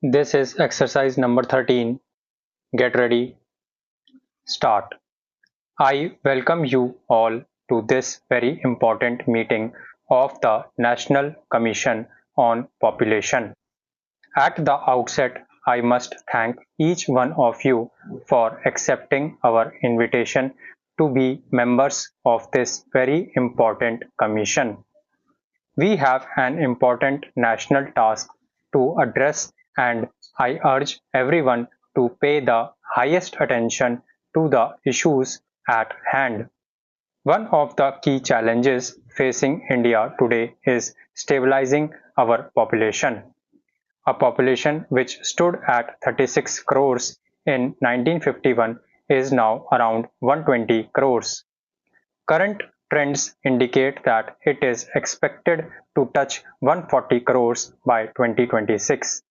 This is exercise number 13. Get ready, start. I welcome you all to this very important meeting of the National Commission on Population. At the outset, I must thank each one of you for accepting our invitation to be members of this very important commission. We have an important national task to address, and I urge everyone to pay the highest attention to the issues at hand. One of the key challenges facing India today is stabilizing our population. A population which stood at 36 crores in 1951 is now around 120 crores. Current trends indicate that it is expected to touch 140 crores by 2026.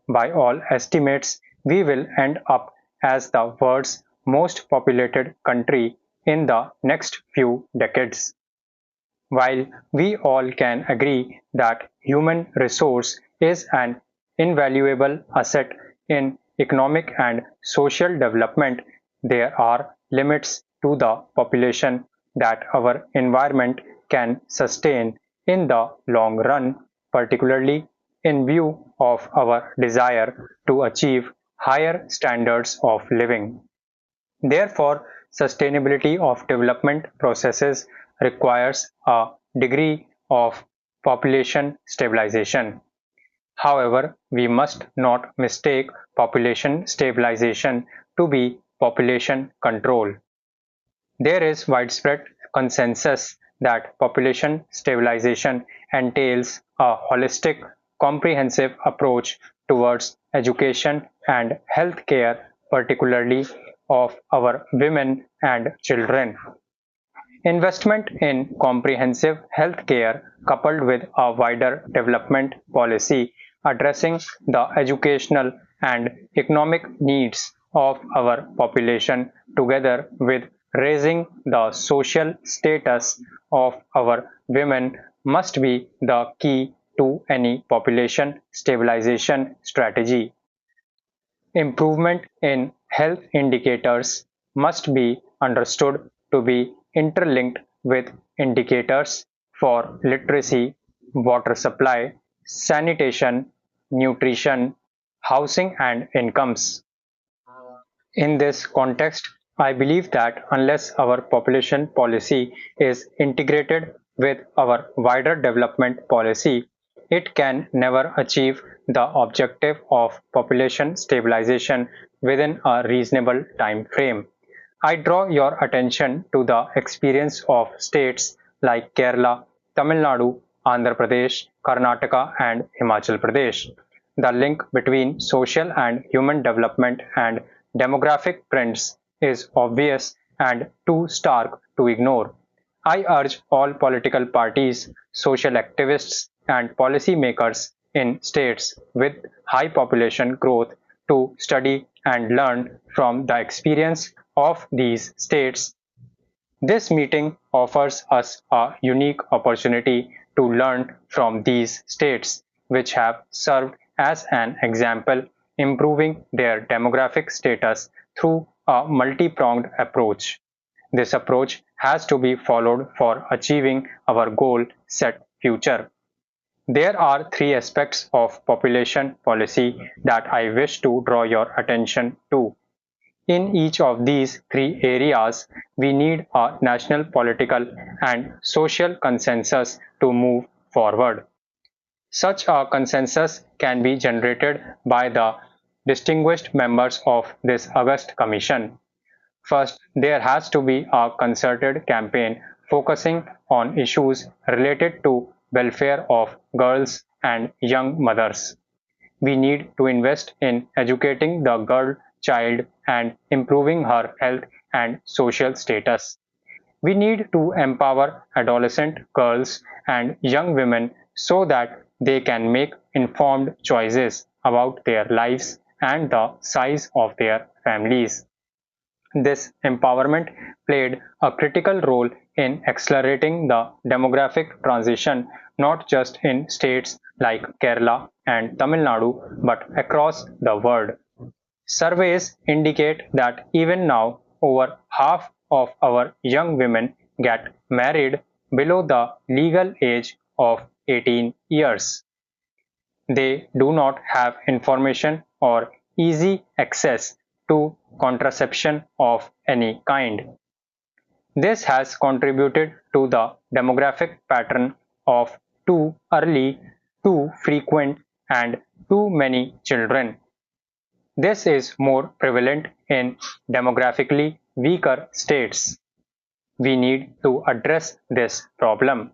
By all estimates, we will end up as the world's most populated country in the next few decades. While we all can agree that human resource is an invaluable asset in economic and social development, there are limits to the population that our environment can sustain in the long run, particularly in view of our desire to achieve higher standards of living. Therefore, sustainability of development processes requires a degree of population stabilization. However, we must not mistake population stabilization to be population control. There is widespread consensus that population stabilization entails a holistic, comprehensive approach towards education and health care, particularly of our women and children. Investment in comprehensive health care coupled with a wider development policy addressing the educational and economic needs of our population together with raising the social status of our women must be the key to any population stabilization strategy. Improvement in health indicators must be understood to be interlinked with indicators for literacy, water supply, sanitation, nutrition, housing and incomes. In this context, I believe that unless our population policy is integrated with our wider development policy, it can never achieve the objective of population stabilization within a reasonable time frame. I draw your attention to the experience of states like Kerala, Tamil Nadu, Andhra Pradesh, Karnataka, and Himachal Pradesh. The link between social and human development and demographic trends is obvious and too stark to ignore. I urge all political parties, social activists, and policymakers in states with high population growth to study and learn from the experience of these states. This meeting offers us a unique opportunity to learn from these states, which have served as an example, improving their demographic status through a multi-pronged approach. This approach has to be followed for achieving our goal set future. There are three aspects of population policy that I wish to draw your attention to. In each of these three areas, we need a national political and social consensus to move forward. Such a consensus can be generated by the distinguished members of this August Commission. First, there has to be a concerted campaign focusing on issues related to welfare of girls and young mothers. We need to invest in educating the girl child and improving her health and social status. We need to empower adolescent girls and young women so that they can make informed choices about their lives and the size of their families. This empowerment played a critical role in accelerating the demographic transition not just in states like Kerala and Tamil Nadu, but across the world. Surveys indicate that even now, over half of our young women get married below the legal age of 18 years. They do not have information or easy access to contraception of any kind. This has contributed to the demographic pattern of too early, too frequent, and too many children. This is more prevalent in demographically weaker states. We need to address this problem.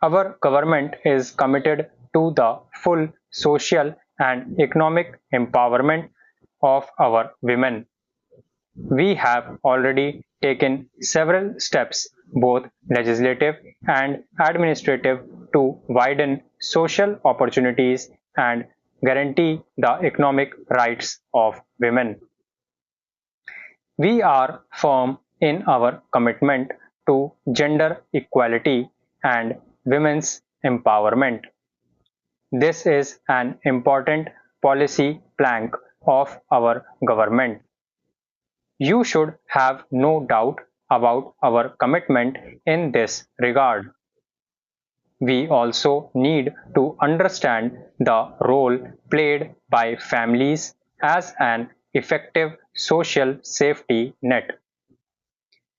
Our government is committed to the full social and economic empowerment of our women. We have already taken several steps, both legislative and administrative, to widen social opportunities and guarantee the economic rights of women. We are firm in our commitment to gender equality and women's empowerment. This is an important policy plank of our government. You should have no doubt about our commitment in this regard. We also need to understand the role played by families as an effective social safety net.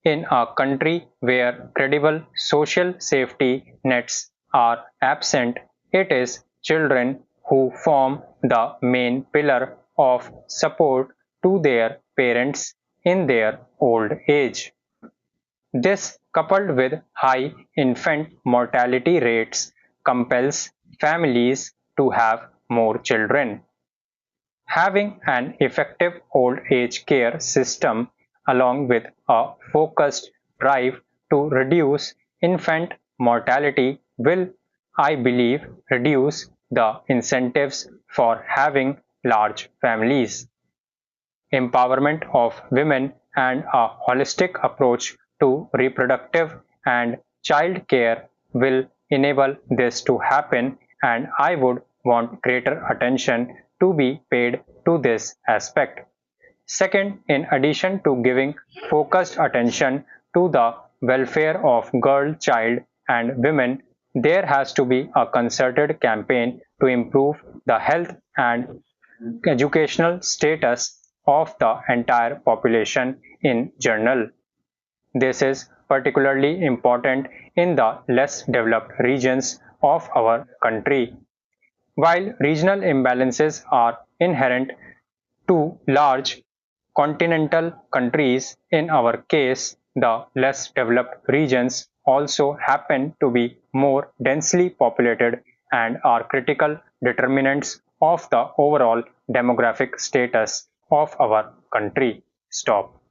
In a country where credible social safety nets are absent, it is children who form the main pillar of support to their parents in their old age. This, coupled with high infant mortality rates, compels families to have more children. Having an effective old age care system along with a focused drive to reduce infant mortality will, I believe, reduce the incentives for having large families. Empowerment of women and a holistic approach to reproductive and child care will enable this to happen, and I would want greater attention to be paid to this aspect. Second, in addition to giving focused attention to the welfare of girl, child, and women, there has to be a concerted campaign to improve the health and educational status of the entire population in general. This is particularly important in the less developed regions of our country. While regional imbalances are inherent to large continental countries, in our case, the less developed regions also happen to be more densely populated and are critical determinants of the overall demographic status of our country. Stop.